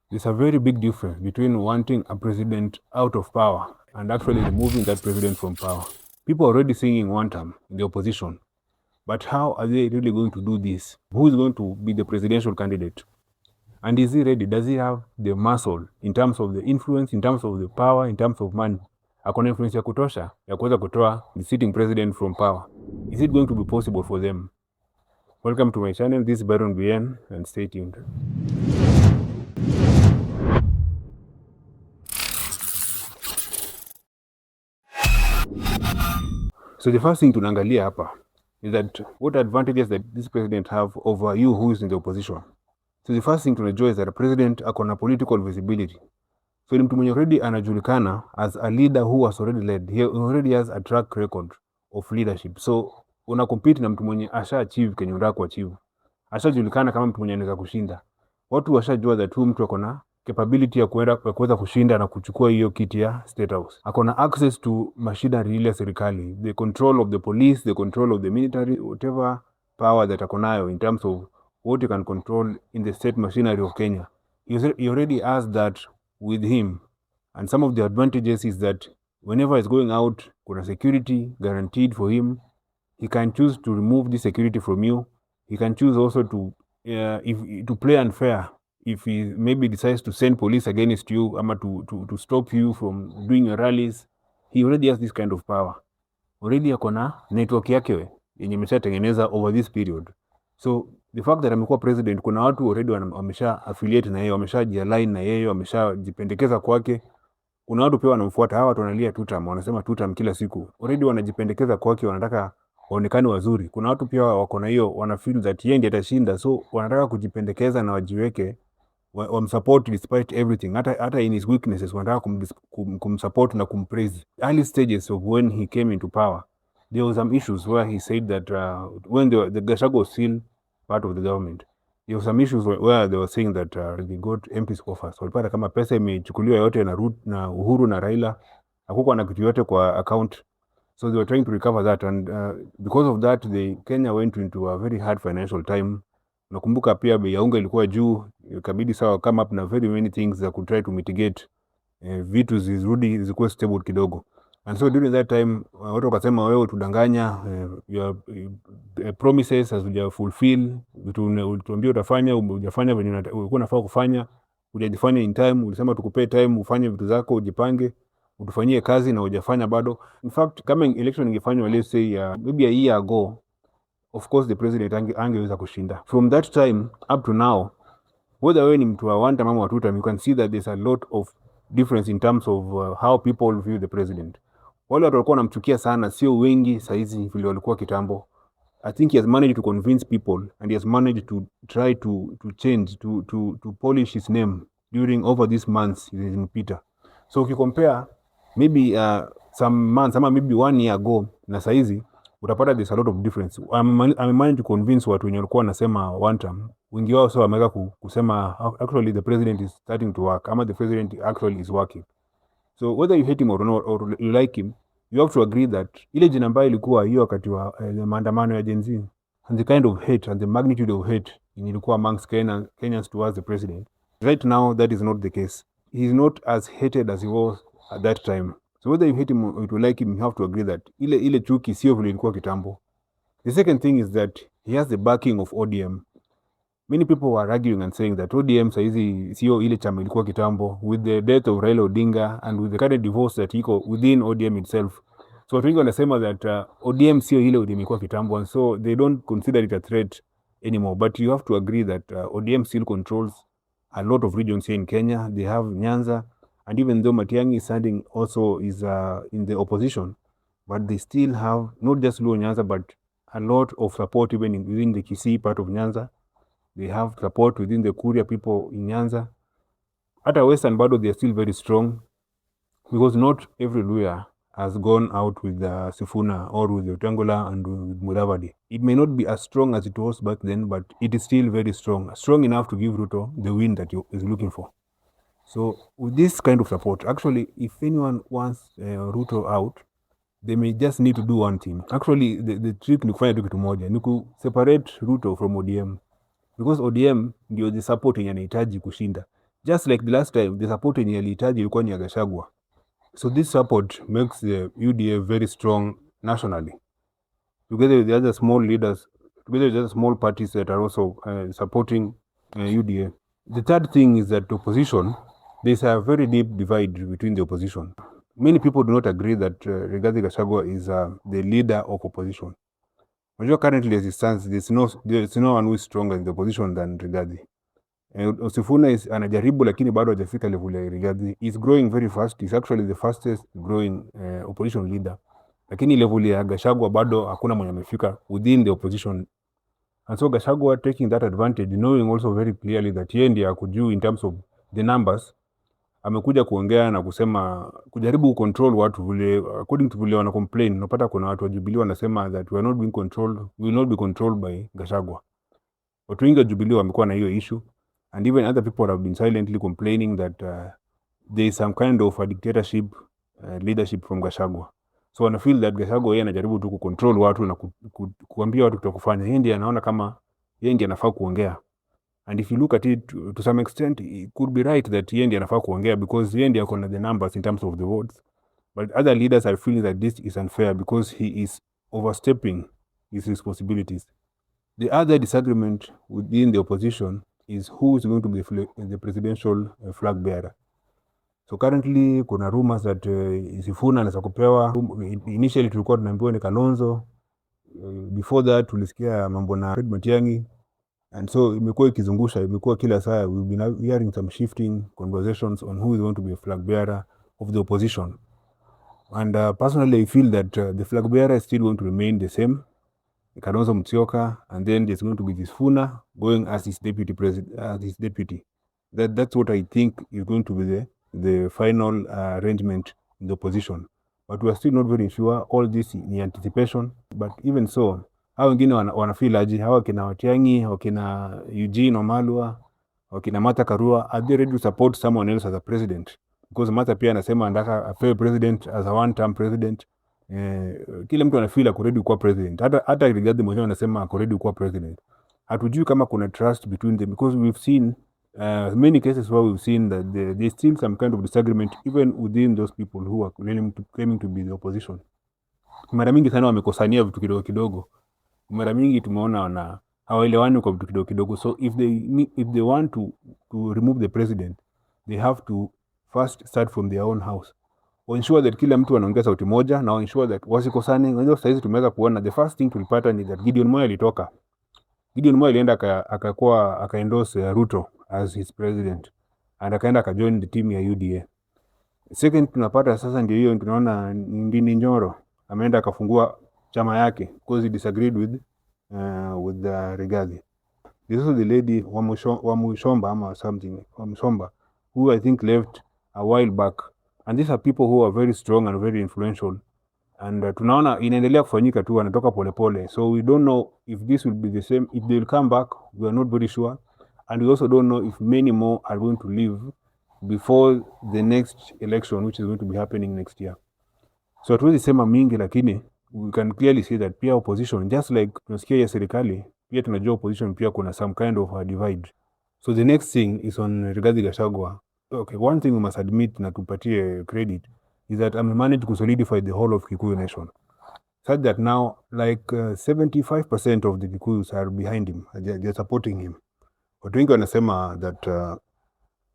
There's a very big difference between wanting a president out of power and actually removing that president from power. People are already singing one term in the opposition. But how are they really going to do this? Who is going to be the presidential candidate? And is he ready? Does he have the muscle in terms of the influence, in terms of the power, in terms of money? Akona influence ya kutosha ya kuweza kutoa the sitting president from power. Is it going to be possible for them? Welcome to my channel. This is Baron Bien, and stay tuned. So the first thing tunaangalia hapa is that what advantages that this president have over you who is in the opposition. So the first thing tunajua is that a president akona political visibility. So ni mtu mwenye already anajulikana as a leader who has already led. He already has a track record of leadership. So una compete na mtu mwenye asha achieve kenye unataka kuachieve. Ashajulikana kama mtu mwenye anaweza kushinda. Watu washajua that huyu mtu akona capability ya kuweza kushinda na kuchukua hiyo kiti ya State House. Akona access to machinery ile serikali, the control of the police, the control of the military, whatever power that akonayo in terms of what you can control in the state machinery of Kenya. He already has that with him. And some of the advantages is that whenever he's going out, kuna security guaranteed for him. He can choose to remove the security from you. He can choose also to play unfair. If he maybe decides to send police against you, ama to stop you from doing your rallies, he already has this kind of power. Already akona network yake yenye ameshatengeneza over this period. So the fact that amekuwa president, kuna watu already wamesha affiliate na yeye, wameshajialign na yeye, wameshajipendekeza kwake. Kuna watu pia wanamfuata, hawa watu wanalia tutam, wanasema tutam kila siku. Already wanajipendekeza kwake, wanataka waonekane wazuri. Kuna watu pia wako na hiyo, wana feel that yeye ndiye atashinda, so wanataka kujipendekeza na wajiweke wamsupport despite everything. Hata in his weaknesses wanataka kumsupport na kumpraise. Early stages of when he came into power, there was some issues where he said that when the Gachagua was still part of the government, there were some issues where they were saying that they got MP's offers. Walipata kama pesa imechukuliwa yote na Uhuru na Raila, hakukuwa na kitu yote kwa account. So they were trying to recover that, and because of that Kenya went into a very hard financial time. Nakumbuka pia bei ya unga ilikuwa juu, ikabidi sawa come up na very many things za try to mitigate vitu zirudi zikuwe stable kidogo. And so during that time watu wakasema wewe tudanganya, your promises hazuja fulfill, vitu ulituambia utafanya hujafanya venye ulikuwa unafaa kufanya, hujajifanya in time. Ulisema tukupe time ufanye vitu zako, ujipange, utufanyie kazi na hujafanya bado. In fact kama election ingefanywa let's say maybe a year ago, of course the president angeweza kushinda. From that time up to now, whether wewe ni mtu wa one time ama wa two time, you can see that there's a lot of difference in terms of how people view the president. Wale watu walikuwa wanamchukia sana sio wengi saizi vile walikuwa kitambo. I think he has managed to convince people, and he has managed to try to change, to polish his name during over these months zilizopita. So if you compare maybe some months ama maybe 1 year ago na saizi, utapata there's a lot of difference. I'm managed to convince watu wenye walikuwa wanasema one time, wengi wao sasa wameweza kusema actually the president is starting to work, ama the president actually is working. So whether you hate him or not, or you like him, you have to agree that ile jina ambayo ilikuwa hiyo wakati wa maandamano ya Gen Z, and the kind of hate and the magnitude of hate ilikuwa amongst Kenyans towards the president, right now that is not the case. He is not as hated as he was at that time. So whether you hate him or you like him, you have to agree that ile chuki sio vile ilikuwa kitambo. The second thing is that he has the backing of ODM. Many people were arguing and saying that ODM saizi sio ile chama ilikuwa kitambo, with the death of Raila Odinga and with the current divorce that iko within ODM itself. So watu wengi wanasema that ODM sio ile ODM ilikuwa kitambo, and so they don't consider it a threat anymore. But you have to agree that ODM still controls a lot of regions here in Kenya. They have Nyanza, and even though Matiang'i standing also is in the opposition, but they still have not just Luo Nyanza, but a lot of support even within the Kisii part of Nyanza. They have support within the Kuria people in Nyanza. At Western bado they are still very strong, because not every Luya has gone out with Sifuna or with Wetangula and with Mudavadi. It may not be as strong as it was back then, but it is still very strong enough to give Ruto the win that he is looking for. So with this kind of support, actually, if anyone wants Ruto out, they may just need to do one thing. Actually, the trick ni kufanya tu kitu moja, ni separate Ruto from ODM, because ODM ndio the support yenye anahitaji kushinda. just like the last time the support yenye alihitaji ilikuwa ni ya Gachagua. So this support makes the UDA very strong nationally, together with the other small leaders, together with the other small parties that are also supporting UDA. The third thing is that opposition, there's a very deep divide between the opposition. Many people do not agree that Rigathi Gachagua is the leader of opposition. Currently as it stands, there's no one who is stronger in the opposition than Rigathi. Sifuna is anajaribu lakini bado hajafika level ya Rigathi. He's growing very fast. He's actually the fastest growing opposition leader. Lakini level ya Gachagua bado hakuna mwenye amefika within the opposition. And so Gachagua taking that advantage, knowing also very clearly that yeye ndiye ako juu in terms of the numbers, amekuja kuongea na kusema kujaribu control watu vile, according to vile wana complain. Unapata kuna watu wa Jubilee wanasema that we are not being controlled, we will not be controlled by Gachagua. Watu wengi wa Jubilee wamekuwa na hiyo issue, and even other people have been silently complaining that there is some kind of a dictatorship leadership from Gachagua. So wana feel that Gachagua yeye anajaribu tu kucontrol watu na kuambia watu tutakufanya. Yeye ndiye anaona kama yeye ndiye anafaa kuongea. And if you look at it to some extent, it could be right that yeye ndiye anafaa kuongea because yeye ndiye akona the numbers in terms of the votes. But other leaders are feeling that this is unfair because he is overstepping his responsibilities. The other disagreement within the opposition is who is going to be the presidential flag bearer. So currently kuna rumors that Sifuna anaweza kupewa. Initially tulikuwa tunaambiwa ni Kalonzo. Before that tulisikia mambo na Fred Matiang'i. And so imekuwa ikizungusha, imekuwa kila saa we've been hearing some shifting conversations on who is going to be a flag bearer of the opposition. And personally I feel that the flag bearer is still going to remain the same, Kalonzo Musyoka, and then there's going to be Sifuna going as his deputy president, as his deputy. That's what I think is going to be the final arrangement in the opposition. But we are still not very sure. All this in anticipation. But even so, hao wengine wanafeel aje? Hawa kina Matiang'i, wakina Eugene Wamalwa, wakina Martha Karua, are they ready to support someone else as a president? Because Martha pia anasema anataka apewe president as a one-term president. Kila mtu anafeel ako ready kuwa president. Hata Rigathi mwenyewe anasema ako ready kuwa president. Hatujui kama kuna trust between them because we've seen many cases where we've seen that there's still some kind of disagreement even within those people who are claiming to be the opposition. Mara mingi sana wamekosania vitu kidogo kidogo. Mara mingi tumeona hawaelewani kwa vitu kidogo kidogo. So if they want to remove the president, they have to first start from their own house. Ensure that kila mtu anaongea sauti moja na ensure that wasikosane. Unajua sasa hizi tumeweza kuona the first thing tulipata ni that Gideon Moi alitoka. Gideon Moi alienda akaendorse Ruto as his president and akaenda akajoin the team ya UDA. Second tunapata sasa ndio hiyo tunaona Ndindi Nyoro ameenda akafungua chama yake because he disagreed with Rigathi. This is the lady Wamushomba ama something, Wamushomba, who I think left a while back. And these are people who are very strong and very influential. And tunaona inaendelea kufanyika tu, wanatoka polepole. So we don't know if this will be the same. If they will come back, we are not very sure. And we also don't know if many more are going to leave before the next election, which is going to be happening next year. So hatuwezi sema mingi, lakini we can clearly see that pia opposition, just like tunasikia ya serikali, pia tunajua opposition pia kuna some kind of a divide. So the next thing is on Rigathi Gachagua. Okay, one thing we must admit na tupatie credit is that managed to solidify the whole of Kikuyu nation. Such that now like 75% of the Kikuyus are behind him. They're supporting him. Watu wengi wanasema that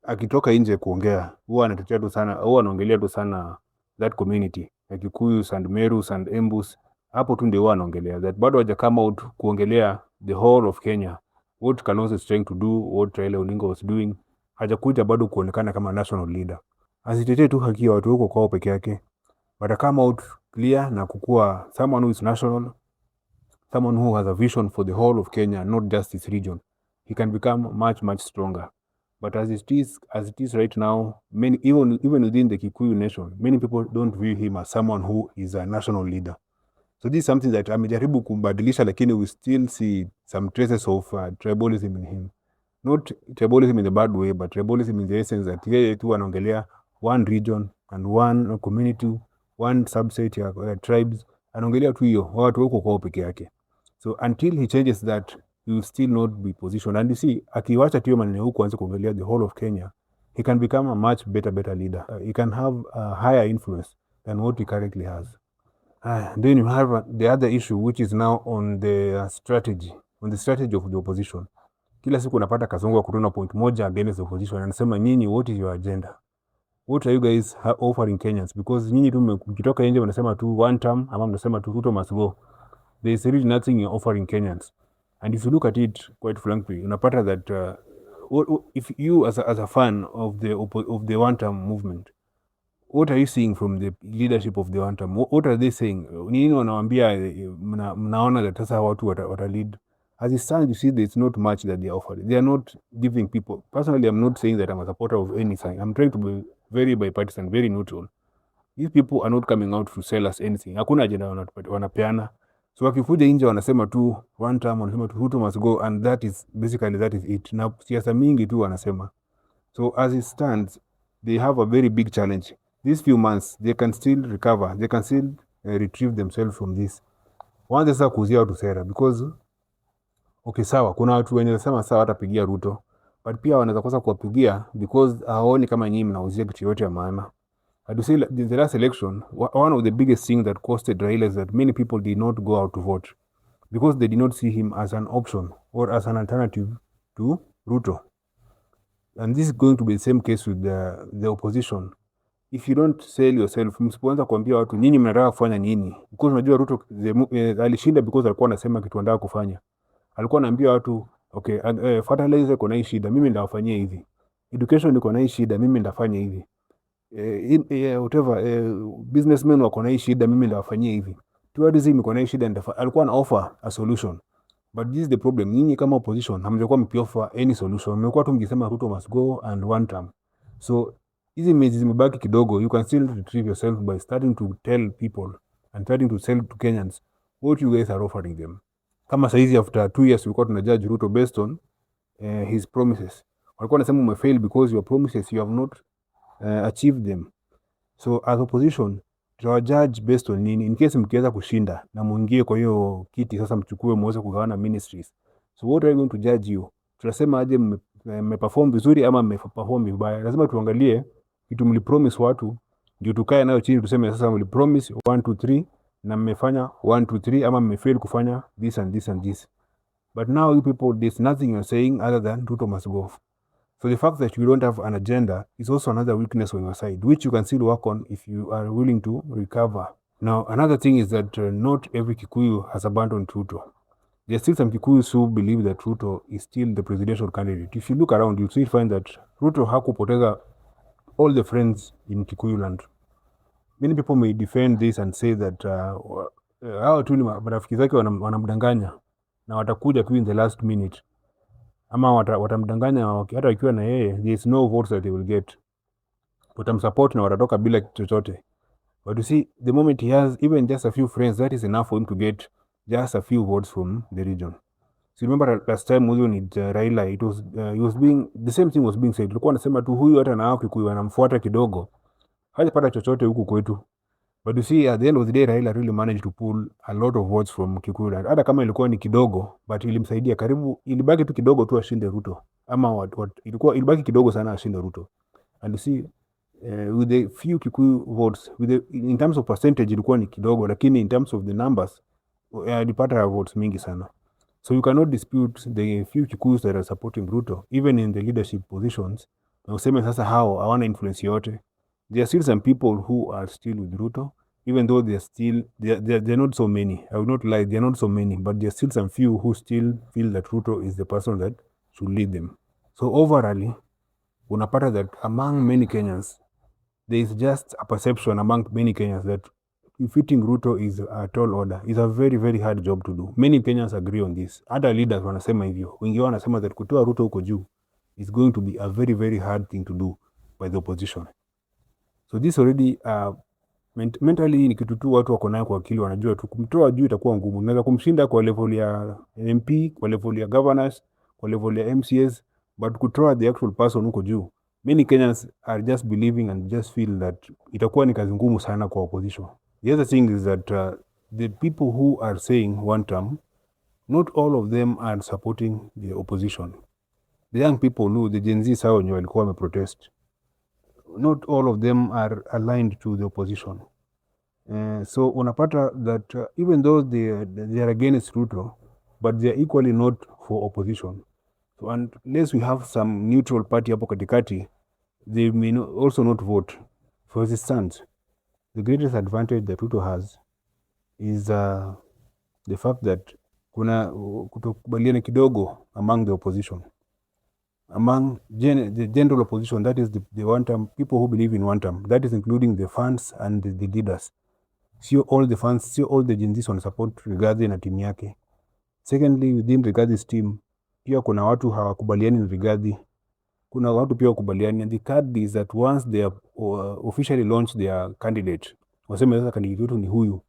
akitoka nje kuongea huwa anatetea tu sana, huwa anaongelea tu sana that community like Kikuyus and Merus and Embus. Hapo tu ndio huwa anaongelea that bado haja come out kuongelea the whole of Kenya, what Kalonzo is trying to do, what Raila Odinga was doing. Hajakuja bado kuonekana kama national leader. Asitetee tu haki ya watu huko kwao peke yake, but come out clear na kukua someone who is national, someone who has a vision for the whole of Kenya, not just its region. He can become much stronger. But as it is right now, many even within the Kikuyu nation, many people don't view him as someone who is a national leader. So this is something that amejaribu kumbadilisha, lakini we still see some traces of tribalism in him. Not tribalism in the bad way, but tribalism in the essence that yeye tu anaongelea one region and one community, one subset ya tribes. Anaongelea tu hiyo watu huko kwao peke yake. So until he changes that, he will still not be positioned. And you see, akiwacha tu maneno huko anze kuongelea the whole of Kenya, he can become a much better leader. He can have a higher influence than what he currently has. Then you have the other issue, which is now on the strategy of the opposition. Kila siku unapata Kasongo wa kutuna point moja against the opposition, anasema nyinyi, what is your agenda? What are you guys offering Kenyans? Because nyinyi tu mkitoka nje mnasema tu one term, ama mnasema tu Ruto must go. There is really nothing you're offering Kenyans. And if you look at it quite frankly, unapata that if you as a fan of the one term movement, what are you seeing from the leadership of the one term? What are they saying? Nini wanawambia mnaona that sasa watu wata lead? As it stands, you see there's not much that they are offering. They are not giving people. Personally, I'm not saying that I'm a supporter of anything. I'm trying to be very bipartisan, very neutral. These people are not coming out to sell us anything. Hakuna agenda wanapeana. So wakikuja nje wanasema tu one term, wanasema tu Ruto must go, and that is it. Na siasa mingi tu wanasema. So as it stands, they have a very big challenge. These few months, they can still recover. They can still retrieve themselves from this. Waanze sasa kuuzia watu sera, because okay, sawa, kuna watu wenye wanasema sawa watapigia Ruto, but pia wanaweza kosa kuwapigia because hawaoni kama nyinyi mnauzia kitu yote ya maana. I do say the last election, one of the biggest things that costed Raila is that many people did not go out to vote because they did not see him as an option or as an alternative to Ruto. And this is going to be the same case with the opposition. If you don't sell yourself, msipoanza kuambia watu nyinyi mnataka kufanya nini, because unajua Ruto alishinda because alikuwa anasema kitu anataka kufanya. Alikuwa anaambia watu okay, fertilizer iko na hii shida, mimi ndawafanyia hivi. Education iko na hii shida, mimi ndafanya hivi. Whatever, businessmen wako na hii shida, mimi ndawafanyia hivi. Tourism iko na hii shida, alikuwa ana offer a solution. But this is the problem. Nyinyi kama opposition hamjakuwa mkioffer any solution. Mmekuwa tu mkisema Ruto must go and one term. So hizi miezi zimebaki kidogo, you can still retrieve yourself by starting to tell people and starting to sell to Kenyans what you guys are offering them. Kama saizi after 2 years tulikuwa tunajudge Ruto based on his promises. Walikuwa nasema umefail because your promises you have not achieved them. So as opposition tutawajudge based on nini? In case mkiweza kushinda na muingie kwa hiyo kiti sasa, mchukue muweze kugawana ministries. So what are you going to judge you? Tunasema aje mmeperform vizuri ama mmeperform vibaya? Lazima tuangalie kitu mlipromise watu, ndio tukae nayo chini tuseme sasa mlipromise 1 2 3 na mmefanya 1 2 3 ama mmefail kufanya this and this and this. But now you people, there's nothing you're saying other than Ruto must go. So the fact that you don't have an agenda is also another weakness on your side, which you can still work on if you are willing to recover. Now, another thing is that not every Kikuyu has abandoned Ruto. There are still some Kikuyus who believe that Ruto is still the presidential candidate. If you look around, you'll still find that Ruto hakupoteza all the friends in Kikuyu land. Many people may defend this and say that hao tu ni marafiki zake wanamdanganya na watakuja tu in the last minute. Ama watamdanganya hata wakiwa na yeye, there is no votes that they will get. Watamsupport na watatoka bila chochote. But you see, the moment he has even just a few friends, that is enough for him to get just a few votes from the region. So remember last time when Raila, it was he was being, the same thing was being said. Tulikuwa nasema tu huyu hata na Kikuyu anamfuata kidogo, hajapata chochote huku kwetu. But you see, at the end of the day, Raila really managed to pull a lot of votes from Kikuyu. Hata kama ilikuwa ni kidogo, but ilimsaidia karibu, ilibaki tu kidogo tu ashinde Ruto. Ama ilibaki kidogo sana ashinde Ruto. And you see, with the few Kikuyu votes, in terms of percentage ilikuwa ni kidogo, lakini in terms of the numbers, alipata votes mingi sana. So you cannot dispute the few Kikuyus that are supporting Ruto, even in the leadership positions. Na useme sasa hao hawana influence yote. There are still some people who are still with Ruto, even though they're not so many. I will not lie, they're not so many, but there are still some few who still feel that Ruto is the person that should lead them. So overall, unapata that among many Kenyans, there is just a perception among many Kenyans that defeating Ruto is a tall order. It's a very, very hard job to do. Many Kenyans agree on this. Other leaders wanasema hivyo. Wengi wanasema that kutoa Ruto huko juu is going to be a very, very hard thing to do by the opposition. So this already mentally ni kitu tu watu wako nayo kwa akili, wanajua tu kumtoa juu itakuwa ngumu. Unaweza kumshinda kwa level ya MP, kwa level ya governors, kwa level ya MCS, but kutoa the actual person huko juu, many Kenyans are just believing and just feel that itakuwa ni kazi ngumu sana kwa opposition. The other thing is that the people who are saying one term, not all of them are supporting the opposition. The young people know, the Gen Z sawa wenye walikuwa wameprotest. not all of them are aligned to the opposition. So unapata that even though they are against Ruto, but they are equally not for opposition. So unless we have some neutral party hapo katikati, they may also not vote. For instance, the greatest advantage that Ruto has is the fact that kuna kutokubaliana kidogo among the opposition, among the general opposition, that is the one term, people who believe in one term, that is including the fans and the leaders. Sio all the fans, sio all the Gen Zs wana support Rigathi na timu yake. Secondly, within Rigathi's team, pia kuna watu hawakubaliani na Rigathi. Kuna watu pia wakubaliani. And the third is that once they have officially launched their candidate, waseme sasa candidate wetu ni huyu,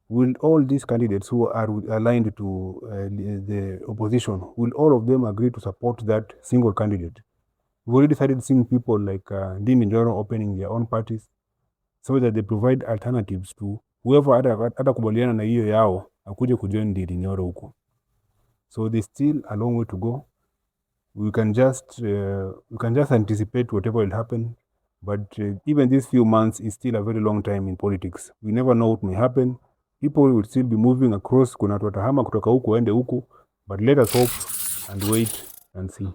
will all these candidates who are aligned to the opposition, will all of them agree to support that single candidate? We've already started seeing people like Ndindi Njoro opening their own parties so that they provide alternatives to whoever hata kubaliana na hiyo yao akuje kujoin Ndindi Njoro huko. So there's still a long way to go. We can just anticipate whatever will happen, but even these few months is still a very long time in politics. We never know what may happen. People will still be moving across. Kuna watu watahama kutoka huku waende huku, but let us hope and wait and see.